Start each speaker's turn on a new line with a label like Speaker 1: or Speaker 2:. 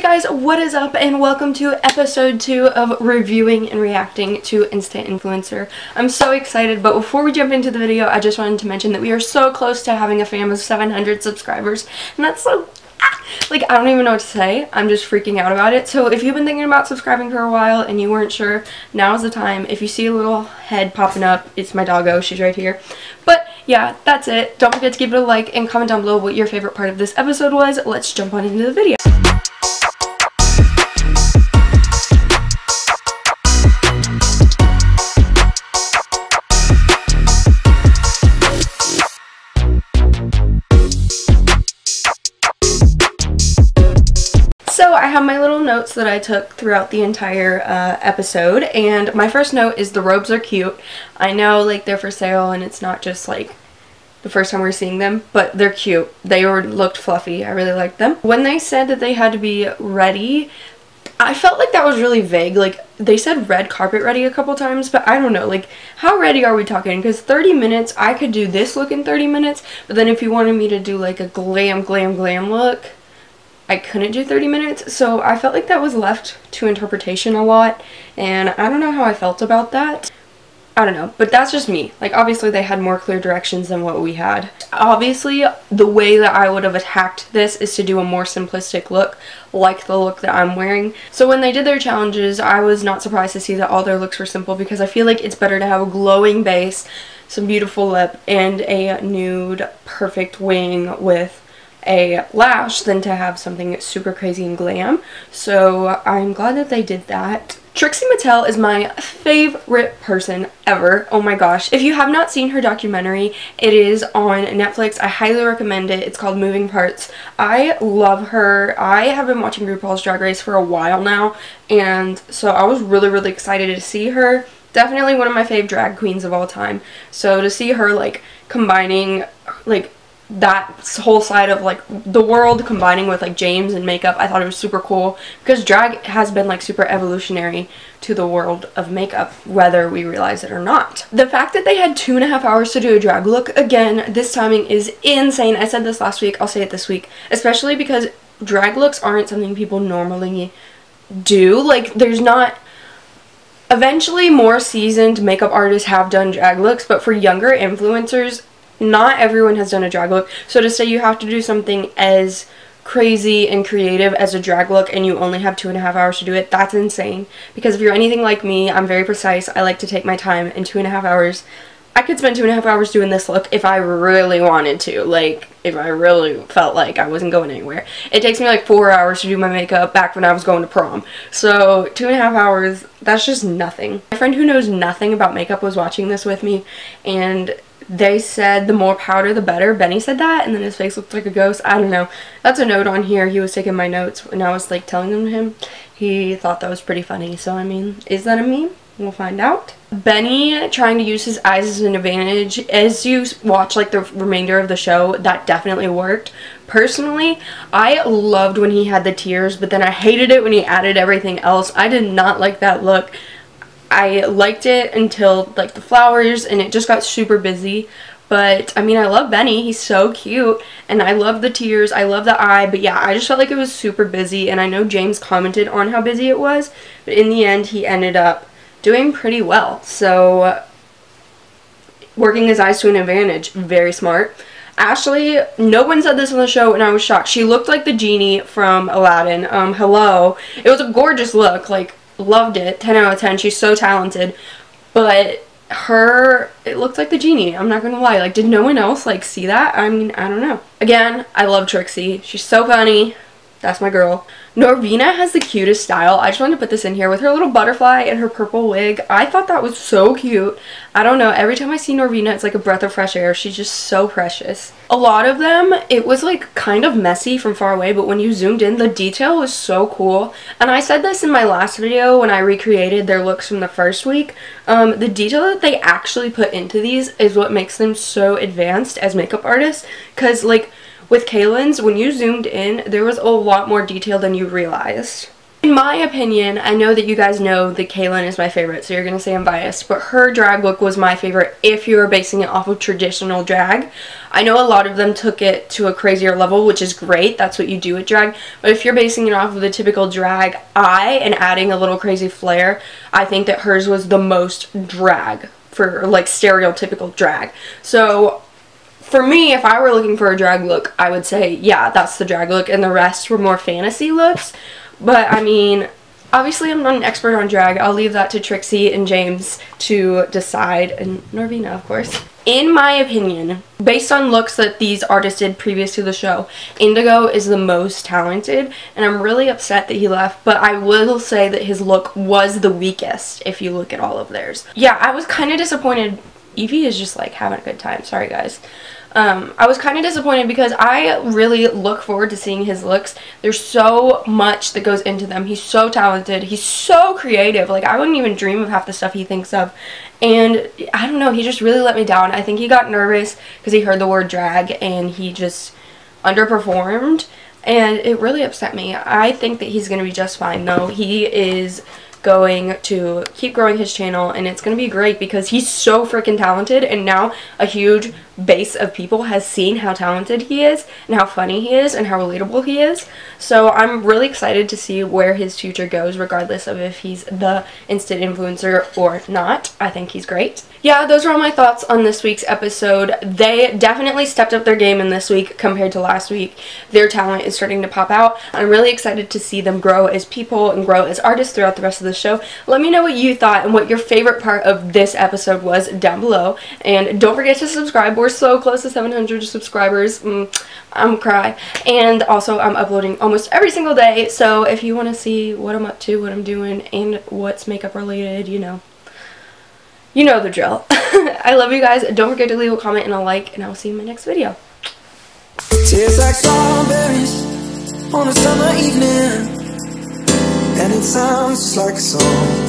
Speaker 1: guys, what is up and welcome to episode 2 of reviewing and reacting to Instant Influencer. I'm so excited, but before we jump into the video, I just wanted to mention that we are so close to having a fam of 700 subscribers, and that's so, like, I don't even know what to say. I'm just freaking out about it. So if you've been thinking about subscribing for a while and you weren't sure, now's the time. If you see a little head popping up, it's my doggo. She's right here. But yeah, that's it. Don't forget to give it a like and comment down below what your favorite part of this episode was. Let's jump on into the video. So I have my little notes that I took throughout the entire episode, and my first note is the robes are cute. I know, like, they're for sale and it's not just like the first time we're seeing them, but they're cute. They looked fluffy. I really liked them. When they said that they had to be ready, I felt like that was really vague. Like, they said red carpet ready a couple times, but I don't know, like, how ready are we talking? Because 30 minutes, I could do this look in 30 minutes, but then if you wanted me to do like a glam look, I couldn't do 30 minutes, so I felt like that was left to interpretation a lot, and I don't know how I felt about that. I don't know, but that's just me. Like, obviously they had more clear directions than what we had. Obviously, the way that I would have attacked this is to do a more simplistic look, like the look that I'm wearing. So when they did their challenges, I was not surprised to see that all their looks were simple, because I feel like it's better to have a glowing base, some beautiful lip, and a nude perfect wing with a lash than to have something super crazy and glam. So I'm glad that they did that. Trixie Mattel is my favorite person ever. Oh my gosh. If you have not seen her documentary, it is on Netflix. I highly recommend it. It's called Moving Parts. I love her. I have been watching RuPaul's Drag Race for a while now, and so I was really excited to see her. Definitely one of my fave drag queens of all time. So to see her, like, combining, like, that whole side of, like, the world combining with, like, James and makeup, I thought it was super cool, because drag has been, like, super evolutionary to the world of makeup, whether we realize it or not. The fact that they had 2.5 hours to do a drag look, again, this timing is insane. I said this last week, I'll say it this week, especially because drag looks aren't something people normally do. Like, there's not... Eventually, more seasoned makeup artists have done drag looks, but for younger influencers, not everyone has done a drag look. So to say you have to do something as crazy and creative as a drag look and you only have 2.5 hours to do it, that's insane. Because if you're anything like me, I'm very precise. I like to take my time, and 2.5 hours, I could spend 2.5 hours doing this look if I really wanted to. Like, if I really felt like I wasn't going anywhere. It takes me like 4 hours to do my makeup back when I was going to prom. So 2.5 hours, that's just nothing. My friend who knows nothing about makeup was watching this with me, and they said the more powder the better. Benny said that, and then his face looked like a ghost. I don't know. That's a note on here. He was taking my notes and I was, like, telling them to him. He thought that was pretty funny. So, I mean, is that a meme? We'll find out. Benny trying to use his eyes as an advantage. As you watch, like, the remainder of the show, that definitely worked. Personally, I loved when he had the tears, but then I hated it when he added everything else. I did not like that look. I liked it until, like, the flowers, and it just got super busy. But, I mean, I love Benny. He's so cute, and I love the tears. I love the eye, but yeah, I just felt like it was super busy, and I know James commented on how busy it was, but in the end, he ended up doing pretty well. So, working his eyes to an advantage. Very smart. Ashley, no one said this on the show, and I was shocked. She looked like the genie from Aladdin. Hello. It was a gorgeous look, like, loved it. 10 out of 10. She's so talented. But it looked like the genie. I'm not gonna lie. Like, did no one else, like, see that? I mean, I don't know. Again, I love Trixie. She's so funny. That's my girl. Norvina has the cutest style. I just wanted to put this in here with her little butterfly and her purple wig. I thought that was so cute. I don't know. Every time I see Norvina, it's like a breath of fresh air. She's just so precious. A lot of them, it was like kind of messy from far away, but when you zoomed in, the detail was so cool. And I said this in my last video when I recreated their looks from the first week. The detail that they actually put into these is what makes them so advanced as makeup artists. Because, like, with Kaylin's, when you zoomed in, there was a lot more detail than you realized. In my opinion, I know that you guys know that Kaylin is my favorite, so you're going to say I'm biased, but her drag look was my favorite if you were basing it off of traditional drag. I know a lot of them took it to a crazier level, which is great. That's what you do with drag. But if you're basing it off of the typical drag eye and adding a little crazy flair, I think that hers was the most drag for like stereotypical drag. So for me, if I were looking for a drag look, I would say, yeah, that's the drag look, and the rest were more fantasy looks. But, I mean, obviously I'm not an expert on drag. I'll leave that to Trixie and James to decide, and Norvina, of course. In my opinion, based on looks that these artists did previous to the show, Indigo is the most talented, and I'm really upset that he left, but I will say that his look was the weakest if you look at all of theirs. Yeah, I was kind of disappointed. Evie is just like having a good time. Sorry, guys. I was kind of disappointed because I really look forward to seeing his looks. There's so much that goes into them. He's so talented. He's so creative. Like, I wouldn't even dream of half the stuff he thinks of. And I don't know, he just really let me down. I think he got nervous because he heard the word drag and he just underperformed. And it really upset me. I think that he's going to be just fine, though. He is going to keep growing his channel, and it's going to be great because he's so freaking talented, and now a huge base of people has seen how talented he is and how funny he is and how relatable he is. So I'm really excited to see where his future goes, regardless of if he's the instant influencer or not. I think he's great. Yeah, those are all my thoughts on this week's episode. They definitely stepped up their game in this week compared to last week. Their talent is starting to pop out. I'm really excited to see them grow as people and grow as artists throughout the rest of the show. Let me know what you thought and what your favorite part of this episode was down below. And don't forget to subscribe. We're so close to 700 subscribers. I'm gonna cry. And also, I'm uploading almost every single day. So if you want to see what I'm up to, what I'm doing, and what's makeup related, you know the drill. I love you guys. Don't forget to leave a comment and a like, and I will see you in my next video.
Speaker 2: Tastes like strawberries on a summer evening, and it sounds just like a song.